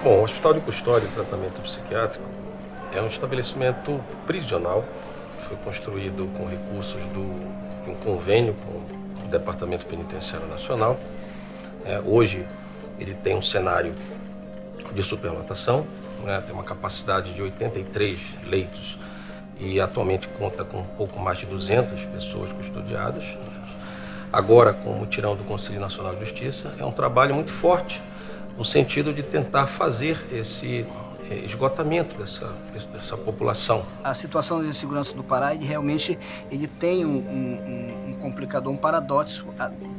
Bom, o Hospital de Custódia e Tratamento Psiquiátrico é um estabelecimento prisional que foi construído com recursos de um convênio com o Departamento Penitenciário Nacional. Hoje ele tem um cenário de superlotação, né? Tem uma capacidade de 83 leitos e atualmente conta com um pouco mais de 200 pessoas custodiadas. Agora, com o mutirão do Conselho Nacional de Justiça, é um trabalho muito forte no sentido de tentar fazer esse esgotamento dessa população. A situação de segurança do Pará, ele tem um complicador, um paradoxo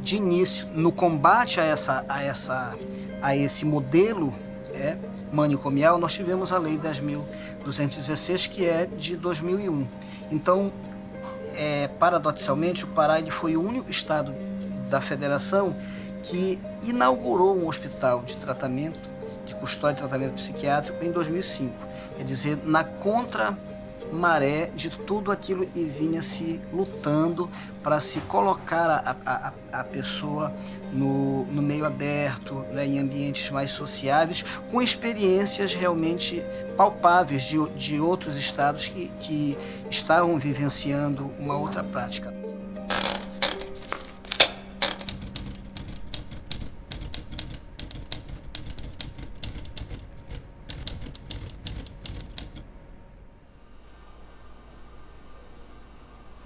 de início. No combate a esse modelo manicomial, nós tivemos a Lei 10.216, que é de 2001. Então, paradoxalmente, o Pará ele foi o único estado da federação que inaugurou um hospital de tratamento, de custódia e tratamento psiquiátrico em 2005. Quer dizer, na contramaré de tudo aquilo que vinha se lutando para se colocar a pessoa no meio aberto, né, em ambientes mais sociáveis, com experiências realmente palpáveis de outros estados que estavam vivenciando uma outra prática.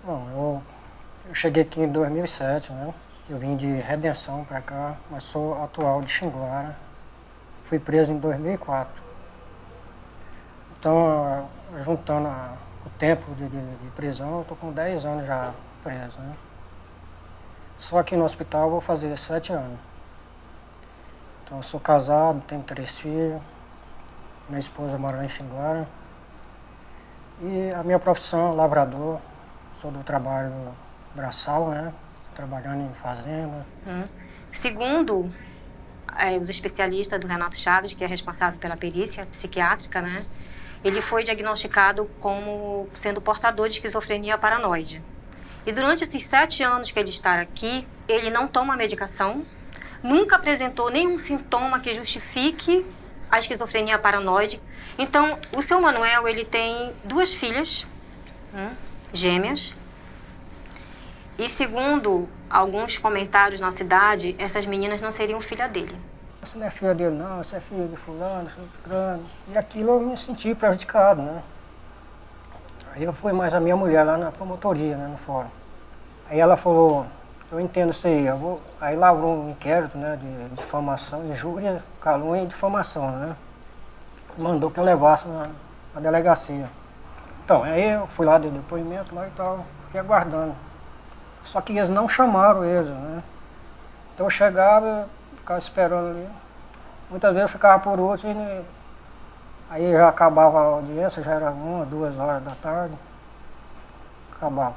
Bom, eu cheguei aqui em 2007, né? Eu vim de Redenção para cá, mas sou atual de Xinguara. Fui preso em 2004. Então, juntando o tempo de prisão, eu estou com 10 anos já preso, né? Só aqui no hospital eu vou fazer 7 anos. Então, eu sou casado, tenho 3 filhos, minha esposa mora lá em Xinguara. E a minha profissão é lavrador, sou do trabalho braçal, né? Trabalhando em fazenda. Segundo os especialistas do Renato Chaves, que é responsável pela perícia psiquiátrica, né? Ele foi diagnosticado como sendo portador de esquizofrenia paranoide. E durante esses 7 anos que ele está aqui, ele não toma medicação, nunca apresentou nenhum sintoma que justifique a esquizofrenia paranoide. Então, o seu Manuel, ele tem 2 filhas, gêmeas. E segundo alguns comentários na cidade, essas meninas não seriam filha dele. Você não é filha dele não, você é filha de fulano, filha de fulano. E aquilo eu me senti prejudicado, né? Aí eu fui mais a minha mulher lá na promotoria, né, no fórum. Aí ela falou, eu entendo isso aí, aí lavrou um inquérito, né, de difamação, injúria, calúnia e difamação, né? Mandou que eu levasse na delegacia. Então, aí eu fui lá, dei depoimento lá e tal, fiquei aguardando. Só que eles não chamaram eles, né? Então eu chegava, ficava esperando ali. Muitas vezes eu ficava por último e aí já acabava a audiência, já era 1, 2 horas da tarde. Acabava.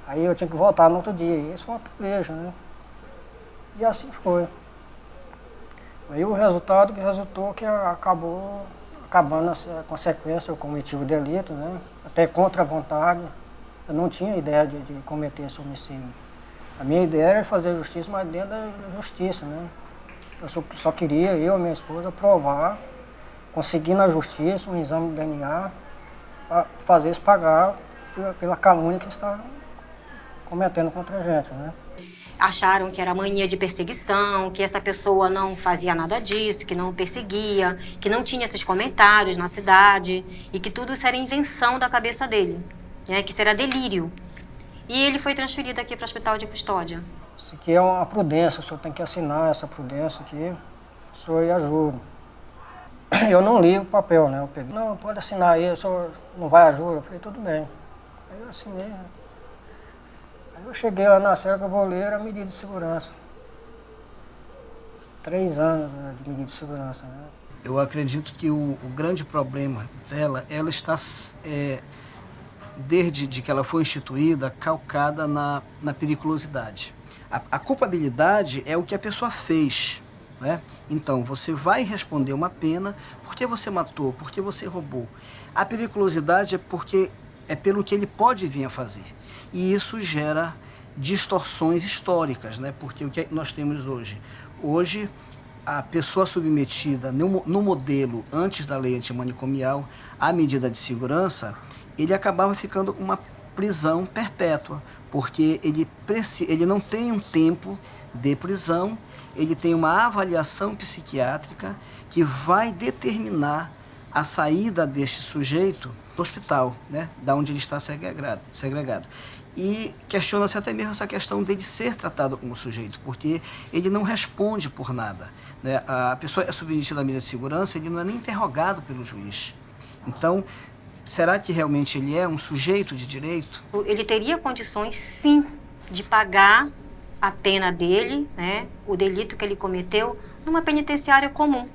Aí eu tinha que voltar no outro dia. E isso foi uma peleja, né? E assim foi. Aí o resultado que resultou que acabou acabando a consequência, eu cometi o delito, né? Até contra a vontade. Eu não tinha ideia de cometer esse homicídio. A minha ideia era fazer justiça, mas dentro da justiça, né? Eu só queria, eu e minha esposa, provar, conseguir na justiça um exame de DNA, para fazer eles pagar pela calúnia que está cometendo contra a gente, né? Acharam que era mania de perseguição, que essa pessoa não fazia nada disso, que não perseguia, que não tinha esses comentários na cidade e que tudo isso era invenção da cabeça dele, né? Que isso era delírio. E ele foi transferido aqui para o Hospital de Custódia. Isso aqui é uma prudência, o senhor tem que assinar essa prudência aqui, o senhor aí ajuda. Eu não li o papel, né? Eu peguei, não, pode assinar aí, o senhor não vai ajuda? Eu falei, tudo bem. Aí eu assinei, né? Aí eu cheguei lá na cerca, eu vou ler a medida de segurança. 3 anos, né, de medida de segurança, né? Eu acredito que o grande problema dela, ela está, desde que ela foi instituída, calcada na periculosidade. A culpabilidade é o que a pessoa fez, né? Então, você vai responder uma pena porque você matou, porque você roubou. A periculosidade é pelo que ele pode vir a fazer. E isso gera distorções históricas, né? Porque o que nós temos hoje? Hoje, a pessoa submetida no modelo antes da lei antimanicomial à medida de segurança, ele acabava ficando com uma prisão perpétua, porque ele não tem um tempo de prisão, ele tem uma avaliação psiquiátrica que vai determinar a saída deste sujeito do hospital, né, da onde ele está segregado. E questiona-se até mesmo essa questão dele ser tratado como sujeito, porque ele não responde por nada, né? A pessoa é submetida à medida de segurança, ele não é nem interrogado pelo juiz. Então, será que realmente ele é um sujeito de direito? Ele teria condições, sim, de pagar a pena dele, né, o delito que ele cometeu, numa penitenciária comum.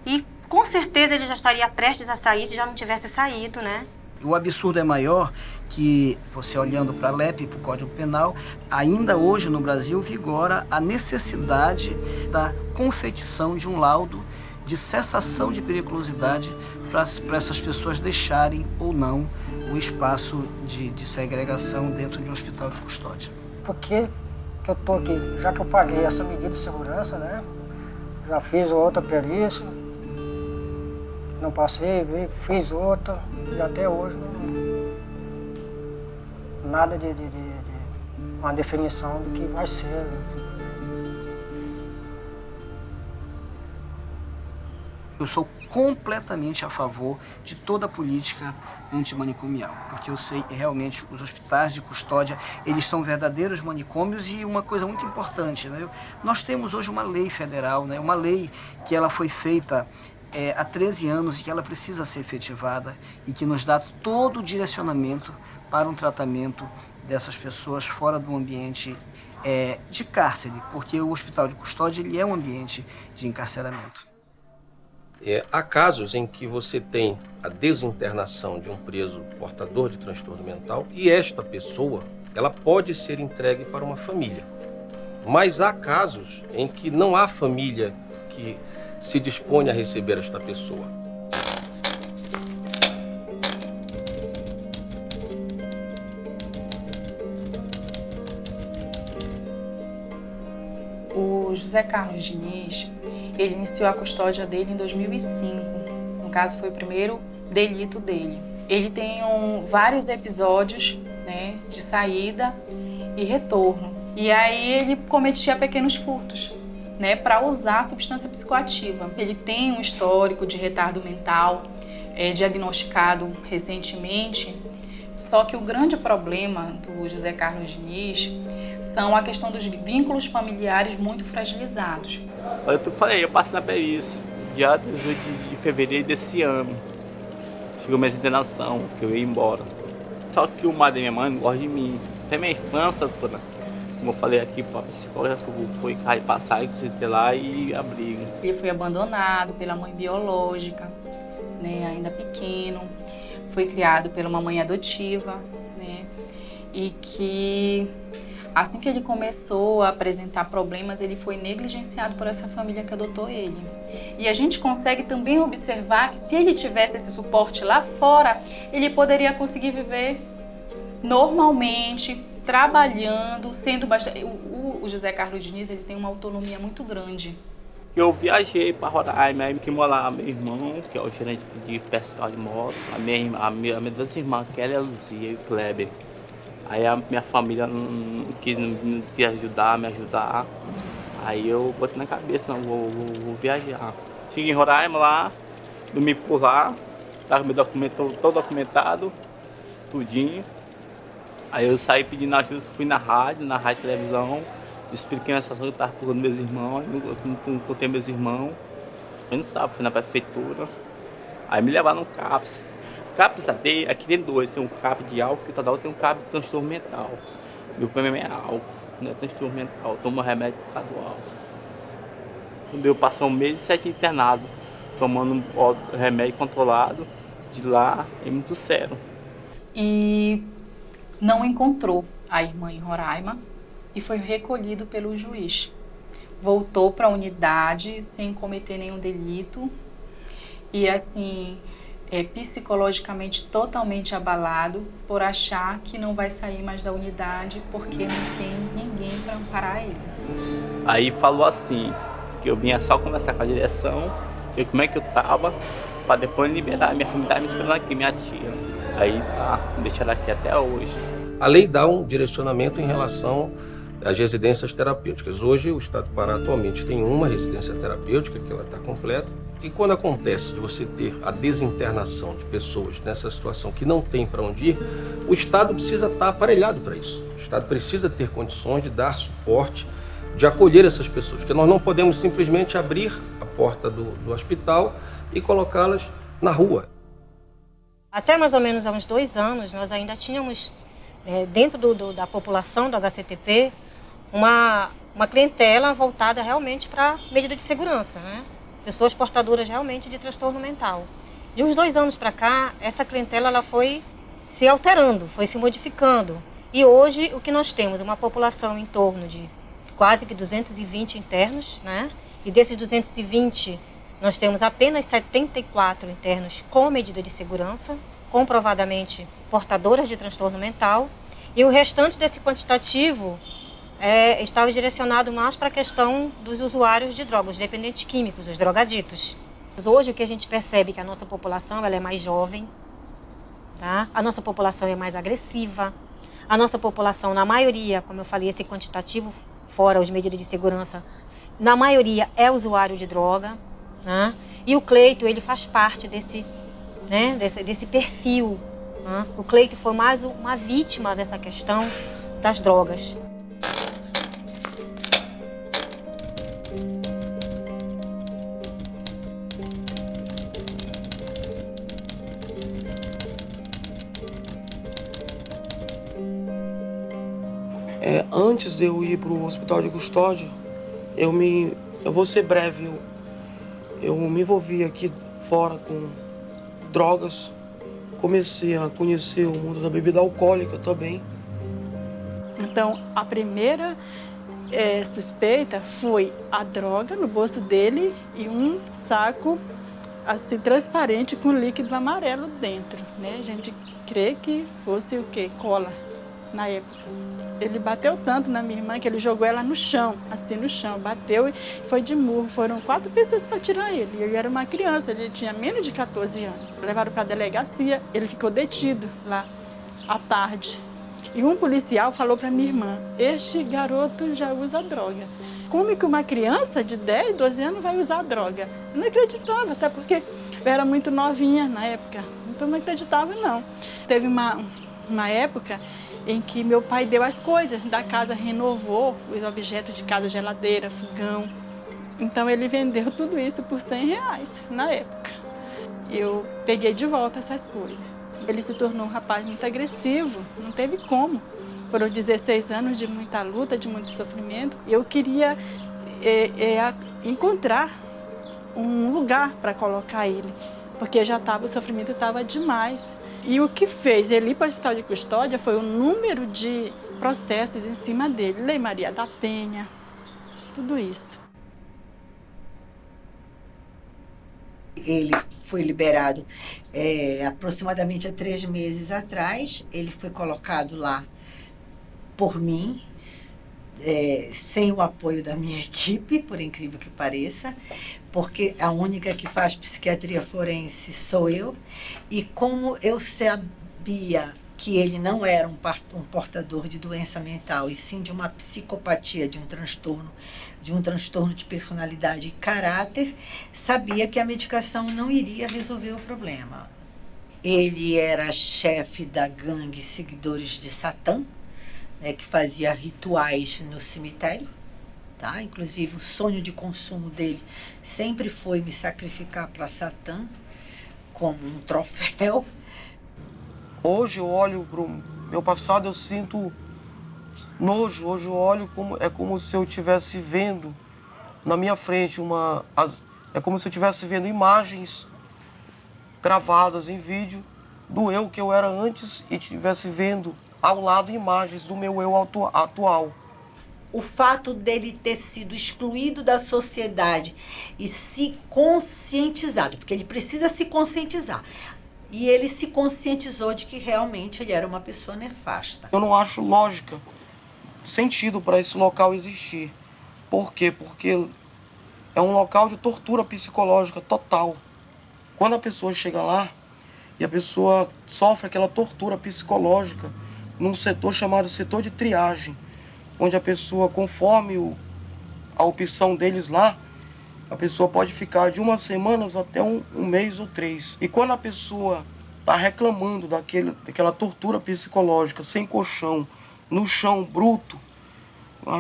E, com certeza, ele já estaria prestes a sair se já não tivesse saído, né? O absurdo é maior que, você olhando para a LEP, para o Código Penal, ainda hoje no Brasil vigora a necessidade da confecção de um laudo de cessação de periculosidade para essas pessoas deixarem ou não o espaço de segregação dentro de um hospital de custódia. Por que eu estou aqui? Já que eu paguei essa medida de segurança, né? Já fiz outra perícia, não passei, fiz outra e até hoje nada de uma definição do que vai ser. Né? Eu sou completamente a favor de toda a política antimanicomial, porque eu sei que realmente os hospitais de custódia, eles são verdadeiros manicômios. E uma coisa muito importante, né? Nós temos hoje uma lei federal, né? Uma lei que ela foi feita há 13 anos e que ela precisa ser efetivada e que nos dá todo o direcionamento para um tratamento dessas pessoas fora do ambiente de cárcere, porque o hospital de custódia ele é um ambiente de encarceramento. Há casos em que você tem a desinternação de um preso portador de transtorno mental e esta pessoa, ela pode ser entregue para uma família. Mas há casos em que não há família que se dispõe a receber esta pessoa. O José Carlos Diniz, ele iniciou a custódia dele em 2005. No caso, foi o primeiro delito dele. Ele tem vários episódios, né, de saída e retorno. E aí ele cometia pequenos furtos, né, para usar substância psicoativa. Ele tem um histórico de retardo mental, diagnosticado recentemente. Só que o grande problema do José Carlos Diniz são a questão dos vínculos familiares muito fragilizados. Eu passei na perícia, dia 18 de fevereiro desse ano. Chegou minha internação, que eu ia embora. Só que o marido da minha mãe não gosta de mim. Até minha infância, como eu falei aqui, a psicóloga foi cair, passar lá e abrir. Ele foi abandonado pela mãe biológica, né, ainda pequeno. Foi criado pela uma mãe adotiva, né, e que assim que ele começou a apresentar problemas, ele foi negligenciado por essa família que adotou ele. E a gente consegue também observar que se ele tivesse esse suporte lá fora, ele poderia conseguir viver normalmente, trabalhando, sendo bastante... O José Carlos Diniz, ele tem uma autonomia muito grande. Eu viajei para Roraima, aí que mora meu irmão, que é o gerente de pessoal de moto, a minha duas irmãs, Kelly, a Luzia e o Kleber. Aí a minha família não quis me ajudar. Aí eu botei na cabeça, não, vou viajar. Cheguei em Roraima lá, dormi por lá, tava meu documento todo documentado, tudinho. Aí eu saí pedindo ajuda, fui na rádio e televisão, expliquei a situação que eu estava procurando meus irmãos, não contei meus irmãos. Eu não sabe, fui na prefeitura. Aí me levaram no CAPS. CAPS aqui tem dois, tem um CAPS de álcool e o tem um CAPS de transtorno mental. Meu problema é álcool, não é transtorno mental, eu tomo remédio por causa do álcool. Eu passei 1 mês e 7 internado, tomando remédio controlado, de lá é muito sério. E não encontrou a irmã em Roraima e foi recolhido pelo juiz. Voltou para a unidade sem cometer nenhum delito e assim, psicologicamente totalmente abalado por achar que não vai sair mais da unidade porque não tem ninguém para amparar ele. Aí falou assim, que eu vinha só conversar com a direção, ver como é que eu tava, para depois liberar. Minha família tá me esperando aqui, minha tia. Aí tá, deixaram aqui até hoje. A lei dá um direcionamento em relação às residências terapêuticas. Hoje, o Estado do Pará atualmente tem uma residência terapêutica, que ela está completa. E quando acontece de você ter a desinternação de pessoas nessa situação que não tem para onde ir, o Estado precisa estar aparelhado para isso. O Estado precisa ter condições de dar suporte, de acolher essas pessoas, porque nós não podemos simplesmente abrir a porta do hospital e colocá-las na rua. Até mais ou menos há uns 2 anos, nós ainda tínhamos, dentro da população do HCTP, uma clientela voltada realmente para medida de segurança, né? Pessoas portadoras realmente de transtorno mental. De uns 2 anos para cá, essa clientela ela foi se alterando, foi se modificando. E hoje o que nós temos é uma população em torno de quase que 220 internos, né? E desses 220, nós temos apenas 74 internos com medida de segurança, comprovadamente portadoras de transtorno mental. E o restante desse quantitativo estava direcionado mais para a questão dos usuários de drogas, os dependentes químicos, os drogaditos. Hoje o que a gente percebe é que a nossa população ela é mais jovem, tá? A nossa população é mais agressiva, a nossa população, na maioria, como eu falei, esse quantitativo, fora as medidas de segurança, na maioria é usuário de droga, né? E o Cleito, ele faz parte desse perfil, né? O Cleito foi mais uma vítima dessa questão das drogas. Antes de eu ir para o hospital de custódia, eu vou ser breve, eu me envolvi aqui fora com drogas, comecei a conhecer o mundo da bebida alcoólica também. Então, a primeira suspeita foi a droga no bolso dele e um saco assim transparente com líquido amarelo dentro, né? A gente crê que fosse o quê? Cola, na época. Ele bateu tanto na minha irmã que ele jogou ela no chão, assim no chão, bateu e foi de murro. Foram 4 pessoas para tirar ele. Ele era uma criança, ele tinha menos de 14 anos. Levaram para a delegacia, ele ficou detido lá à tarde. E um policial falou para minha irmã, este garoto já usa droga. Como que uma criança de 10, 12 anos vai usar droga? Eu não acreditava, até porque eu era muito novinha na época, então não acreditava não. Teve uma época em que meu pai deu as coisas da casa, renovou os objetos de casa, geladeira, fogão. Então ele vendeu tudo isso por R$100 na época. Eu peguei de volta essas coisas. Ele se tornou um rapaz muito agressivo, não teve como. Foram 16 anos de muita luta, de muito sofrimento. Eu queria encontrar um lugar para colocar ele, porque o sofrimento estava demais. E o que fez ele ir para o hospital de custódia foi o número de processos em cima dele. Lei Maria da Penha, tudo isso. Ele foi liberado aproximadamente há 3 meses atrás. Ele foi colocado lá por mim, sem o apoio da minha equipe, por incrível que pareça, porque a única que faz psiquiatria forense sou eu. E como eu sabia que ele não era um portador de doença mental, e sim de uma psicopatia, de um transtorno de personalidade e caráter, sabia que a medicação não iria resolver o problema. Ele era chefe da gangue Seguidores de Satã, né, que fazia rituais no cemitério, tá? Inclusive o sonho de consumo dele sempre foi me sacrificar para Satã como um troféu. Hoje eu olho para o meu passado, eu sinto nojo. Hoje eu olho como se eu estivesse vendo na minha frente é como se eu estivesse vendo imagens gravadas em vídeo do eu que eu era antes e estivesse vendo ao lado imagens do meu eu atual. O fato dele ter sido excluído da sociedade e se conscientizado, porque ele precisa se conscientizar, e ele se conscientizou de que realmente ele era uma pessoa nefasta. Eu não acho lógica, sentido para esse local existir. Por quê? Porque é um local de tortura psicológica total. Quando a pessoa chega lá e a pessoa sofre aquela tortura psicológica num setor chamado setor de triagem, onde a pessoa, conforme a opção deles lá, a pessoa pode ficar de 1 semana até um mês ou 3. E quando a pessoa está reclamando daquela tortura psicológica, sem colchão, no chão, bruto,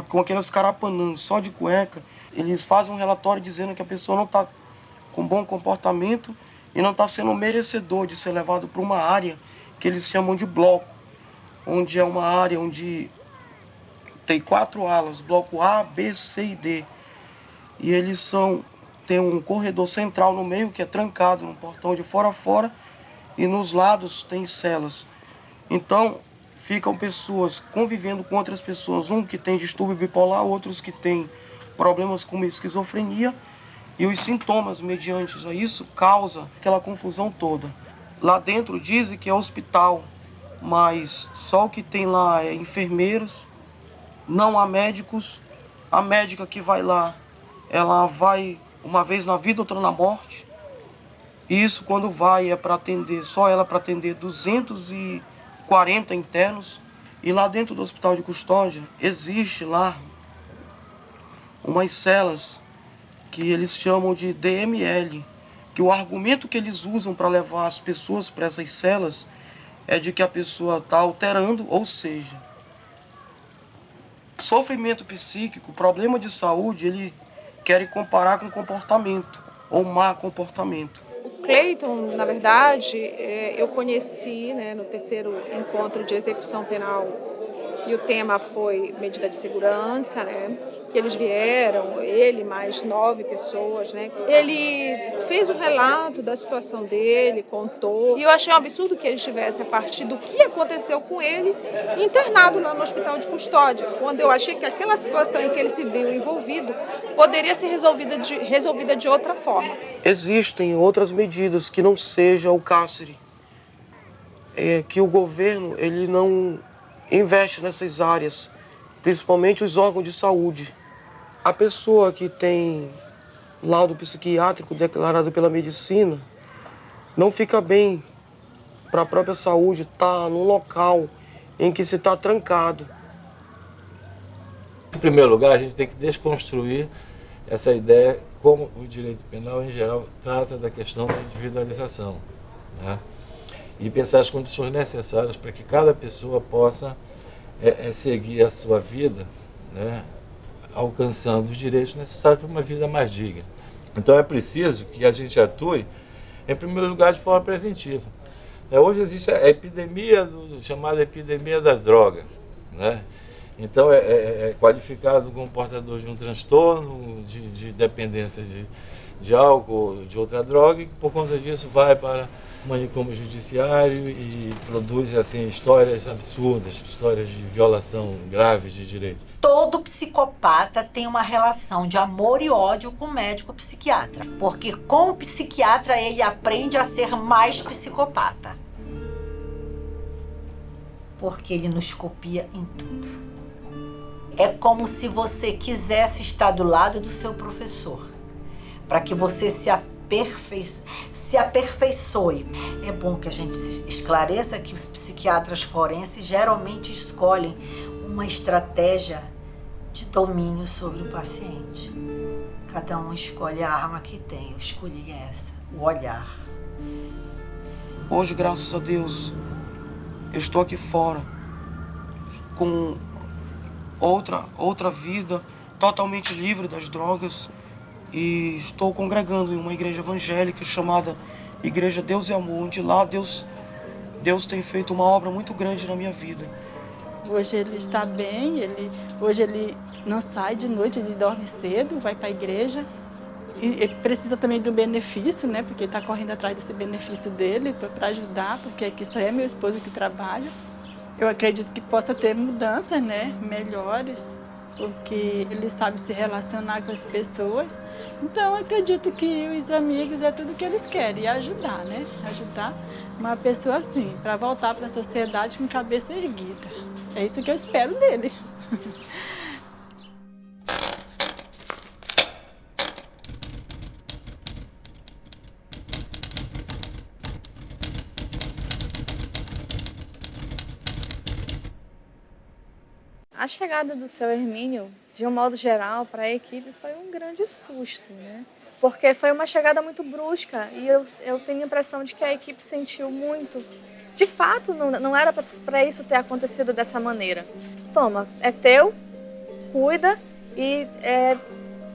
com aquelas carapanãs só de cueca, eles fazem um relatório dizendo que a pessoa não está com bom comportamento e não está sendo merecedor de ser levado para uma área que eles chamam de bloco, onde é uma área onde tem 4 alas, bloco A, B, C e D. E eles tem um corredor central no meio que é trancado, num portão de fora a fora, e nos lados tem celas. Então, ficam pessoas convivendo com outras pessoas, um que tem distúrbio bipolar, outros que têm problemas como esquizofrenia, e os sintomas mediante a isso causa aquela confusão toda. Lá dentro dizem que é hospital, mas só o que tem lá é enfermeiros, não há médicos. A médica que vai lá, ela vai uma vez na vida, outra na morte. E isso quando vai é para atender, só ela para atender 240 internos. E lá dentro do hospital de custódia, existe lá umas celas que eles chamam de DML, que o argumento que eles usam para levar as pessoas para essas celas é de que a pessoa está alterando, ou seja, sofrimento psíquico, problema de saúde, ele querem comparar com comportamento, ou má comportamento. O Cleiton, na verdade, eu conheci, né, no 3º encontro de execução penal, e o tema foi medida de segurança, né, que eles vieram, ele mais 9 pessoas, né. Ele fez um relato da situação dele, contou, e eu achei um absurdo que ele estivesse, a partir do que aconteceu com ele, internado lá no hospital de custódia, quando eu achei que aquela situação em que ele se viu envolvido poderia ser resolvida de outra forma. Existem outras medidas que não seja o cárcere, que o governo ele não investe nessas áreas, principalmente os órgãos de saúde. A pessoa que tem laudo psiquiátrico declarado pela medicina não fica bem para a própria saúde estar num local em que se está trancado. Em primeiro lugar, a gente tem que desconstruir essa ideia como o direito penal, em geral, trata da questão da individualização, né? E pensar as condições necessárias para que cada pessoa possa seguir a sua vida, né, alcançando os direitos necessários para uma vida mais digna. Então é preciso que a gente atue, em primeiro lugar, de forma preventiva. Hoje existe a epidemia, chamada epidemia da droga, né? Então é qualificado como portador de um transtorno, de dependência de álcool, de outra droga, e por conta disso vai para o manicômio judiciário e produz assim, histórias absurdas, histórias de violação grave de direitos. Todo psicopata tem uma relação de amor e ódio com o médico psiquiatra, porque com o psiquiatra ele aprende a ser mais psicopata. Porque ele nos copia em tudo. É como se você quisesse estar do lado do seu professor, para que você se aperfeiçoe. É bom que a gente esclareça que os psiquiatras forenses geralmente escolhem uma estratégia de domínio sobre o paciente. Cada um escolhe a arma que tem. Eu escolhi essa, o olhar. Hoje, graças a Deus, eu estou aqui fora com outra vida, totalmente livre das drogas, e estou congregando em uma igreja evangélica chamada Igreja Deus e Amor, onde lá Deus tem feito uma obra muito grande na minha vida. Hoje ele está bem, hoje ele não sai de noite, ele dorme cedo, vai para a igreja. E ele precisa também do benefício, né? Porque ele está correndo atrás desse benefício dele para ajudar, porque aqui só é meu esposo que trabalha. Eu acredito que possa ter mudanças, né? Melhores, porque ele sabe se relacionar com as pessoas. Então, eu acredito que os amigos é tudo que eles querem, ajudar, né? Ajudar uma pessoa assim, para voltar para a sociedade com cabeça erguida. É isso que eu espero dele. A chegada do seu Hermínio, de um modo geral, para a equipe foi um grande susto, né? Porque foi uma chegada muito brusca e eu tenho a impressão de que a equipe sentiu muito. De fato, não era para isso ter acontecido dessa maneira. Toma, é teu, cuida e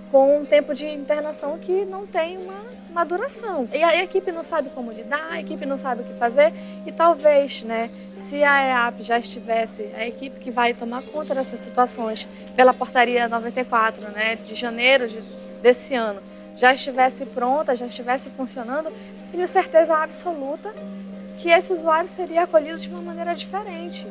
com um tempo de internação que não tem uma duração. E a equipe não sabe como lidar, a equipe não sabe o que fazer e talvez, né, se a EAP já estivesse, a equipe que vai tomar conta dessas situações pela portaria 94, né, de janeiro desse ano, já estivesse pronta, já estivesse funcionando, tenho certeza absoluta que esse usuário seria acolhido de uma maneira diferente.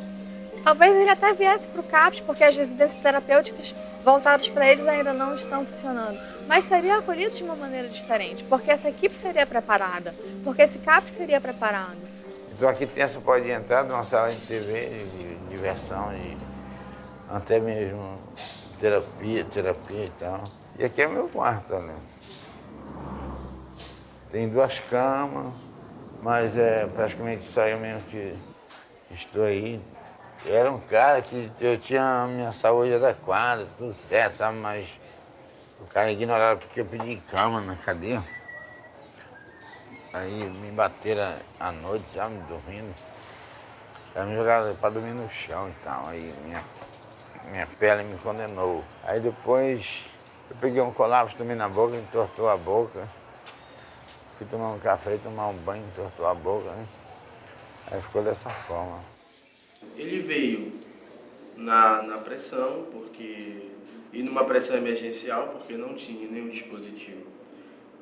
Talvez ele até viesse para o CAPS, porque as residências terapêuticas voltadas para eles ainda não estão funcionando. Mas seria acolhido de uma maneira diferente, porque essa equipe seria preparada, porque esse CAPS seria preparado. Então aqui tem essa porta de entrada, uma sala de TV, de diversão, até mesmo terapia e tal. E aqui é meu quarto, né? Tem 2 camas, mas é praticamente só eu mesmo que estou aí. Eu era um cara que eu tinha a minha saúde adequada, tudo certo, sabe? Mas o cara ignorava porque eu pedi cama na cadeia. Aí me bateram à noite, sabe? Dormindo. Aí me jogaram para dormir no chão e tal. Aí minha pele me condenou. Aí depois eu peguei um colapso também na boca, entortou a boca. Fui tomar um café, tomar um banho, entortou a boca, né? Aí ficou dessa forma. Ele veio na pressão, e numa pressão emergencial, porque não tinha nenhum dispositivo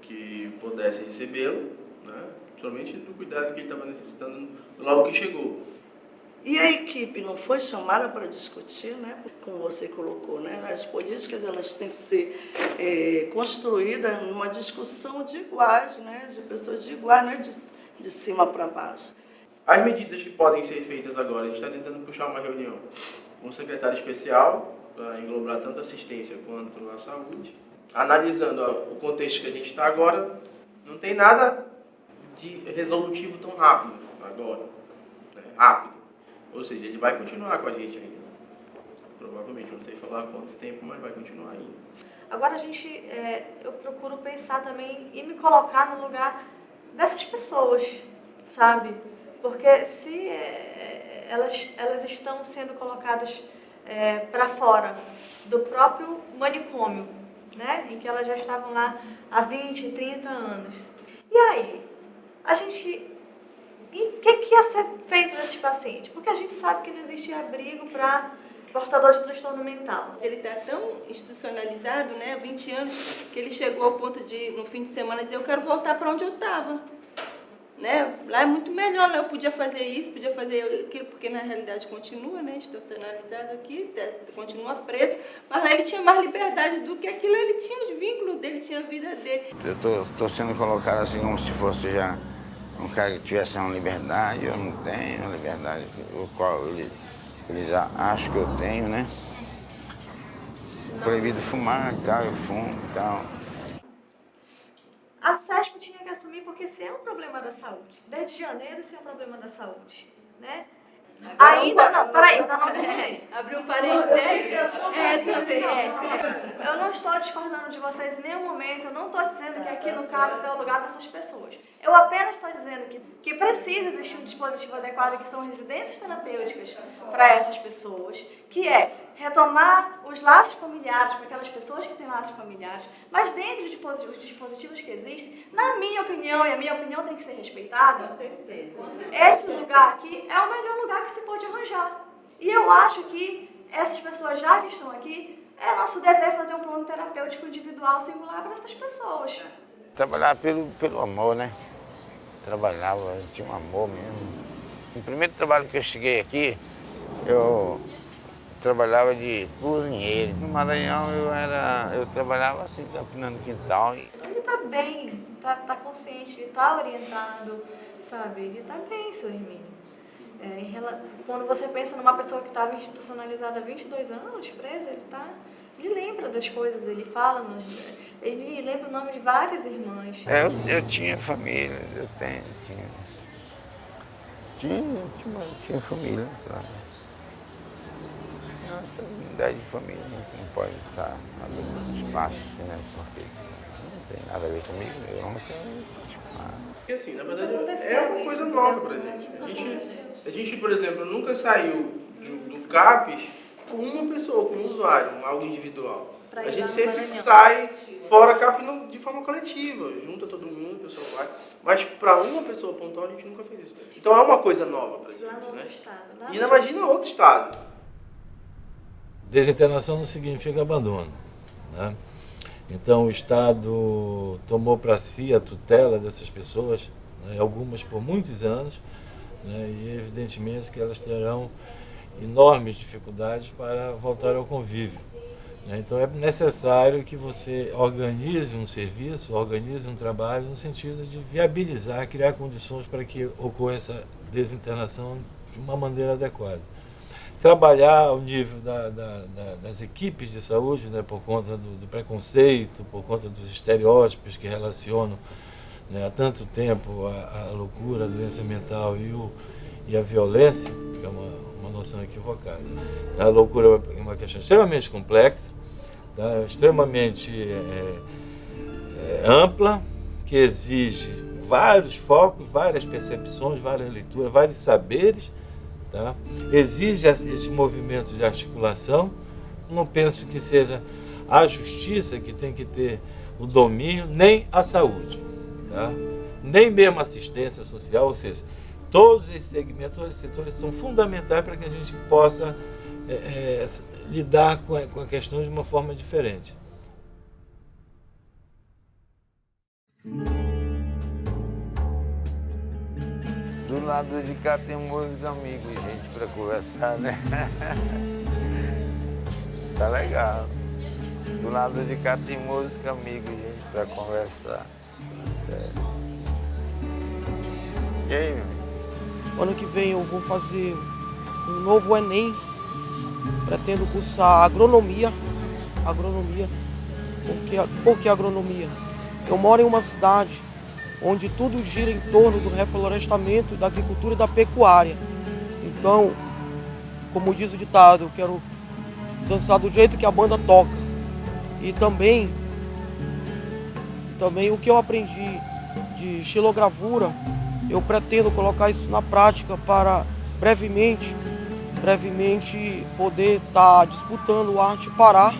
que pudesse recebê-lo, né? Principalmente do cuidado que ele estava necessitando logo que chegou. E a equipe não foi chamada para discutir, né? Como você colocou, né? As políticas elas têm que ser construídas numa discussão de iguais, né? De pessoas de iguais, não é de cima para baixo. As medidas que podem ser feitas agora, a gente está tentando puxar uma reunião com o secretário especial para englobar tanto a assistência quanto a saúde. Analisando o contexto que a gente está agora, não tem nada de resolutivo tão rápido agora, né? Rápido. Ou seja, ele vai continuar com a gente ainda. Provavelmente, não sei falar quanto tempo, mas vai continuar ainda. Agora eu procuro pensar também e me colocar no lugar dessas pessoas, sabe? Porque se elas estão sendo colocadas para fora do próprio manicômio, né? Em que elas já estavam lá há 20, 30 anos. E aí, e o que ia ser feito desses pacientes? Porque a gente sabe que não existe abrigo para portador de transtorno mental. Ele está tão institucionalizado, né, há 20 anos, que ele chegou ao ponto de, no fim de semana, dizer: eu quero voltar para onde eu estava. Né? Lá é muito melhor, né? Eu podia fazer isso, podia fazer aquilo, porque na realidade continua, né, institucionalizado aqui, continua preso, mas lá ele tinha mais liberdade do que aquilo, ele tinha os vínculos dele, tinha a vida dele. Eu estou sendo colocado assim como se fosse já um cara que tivesse uma liberdade, eu não tenho a liberdade, o qual eles acham que eu tenho, né? Proibido fumar e tal, eu fumo e tal. A CESP tinha que assumir, porque esse é um problema da saúde. Desde janeiro, esse é um problema da saúde, né? Ainda não, peraí, eu ainda não terminei. Abriu um parênteses. Eu não estou discordando de vocês em nenhum momento, eu não estou dizendo que aqui no CAPS é o lugar dessas pessoas. Eu apenas estou dizendo que precisa existir um dispositivo adequado, que são residências terapêuticas para essas pessoas, que é retomar os laços familiares para aquelas pessoas que têm laços familiares, mas dentro dos dispositivos que existem, na minha opinião, e a minha opinião tem que ser respeitada, esse lugar aqui é o melhor lugar que se pode arranjar. E eu acho que essas pessoas já que estão aqui, é nosso dever fazer um plano terapêutico individual singular para essas pessoas. Trabalhar pelo amor, né? Trabalhava, tinha um amor mesmo. No primeiro trabalho que eu cheguei aqui, eu trabalhava de cozinheiro. No Maranhão eu trabalhava assim, capinando quintal. Ele está bem, tá consciente, ele está orientado, sabe? Ele está bem, seu Hermínio. Quando você pensa numa pessoa que estava institucionalizada há 22 anos, presa, ele lembra das coisas, ele fala, ele lembra o nome de várias irmãs. Eu tinha família, tinha família, sabe? Nossa unidade de família não pode estar abrindo espaço assim, né? Porque não tem nada a ver comigo, eu não sei. Porque assim, na verdade, é uma coisa nova pra gente. A gente, por exemplo, nunca saiu do CAPES com uma pessoa, com um usuário, algo individual. A gente sempre sai fora CAPES de forma coletiva, junta todo mundo, o pessoal vai. Mas para uma pessoa pontual a gente nunca fez isso. Então é uma coisa nova pra gente, né? E imagina outro estado. Desinternação não significa abandono, né? Então o Estado tomou para si a tutela dessas pessoas, né, algumas por muitos anos, né, e evidentemente que elas terão enormes dificuldades para voltar ao convívio, né? Então é necessário que você organize um serviço, organize um trabalho no sentido de viabilizar, criar condições para que ocorra essa desinternação de uma maneira adequada. Trabalhar ao nível das equipes de saúde, né, por conta do preconceito, por conta dos estereótipos que relacionam, né, há tanto tempo a loucura, a doença mental e a violência, que é uma noção equivocada. A loucura é uma questão extremamente complexa, tá, extremamente ampla, que exige vários focos, várias percepções, várias leituras, vários saberes. Tá? Exige esse movimento de articulação. Não penso que seja a justiça que tem que ter o domínio, nem a saúde, tá? Nem mesmo a assistência social, ou seja, todos esses segmentos, todos esses setores são fundamentais para que a gente possa lidar com a questão de uma forma diferente. Do lado de cá tem música, amigo e gente pra conversar, né? Tá legal. Do lado de cá tem música, amigo e gente pra conversar. Sério. E aí, meu amigo? Ano que vem eu vou fazer um novo Enem. Pretendo cursar agronomia. Por que agronomia? Eu moro em uma cidade onde tudo gira em torno do reflorestamento, da agricultura e da pecuária. Então, como diz o ditado, eu quero dançar do jeito que a banda toca. E também o que eu aprendi de estilogravura, eu pretendo colocar isso na prática para brevemente poder estar disputando o Arte Pará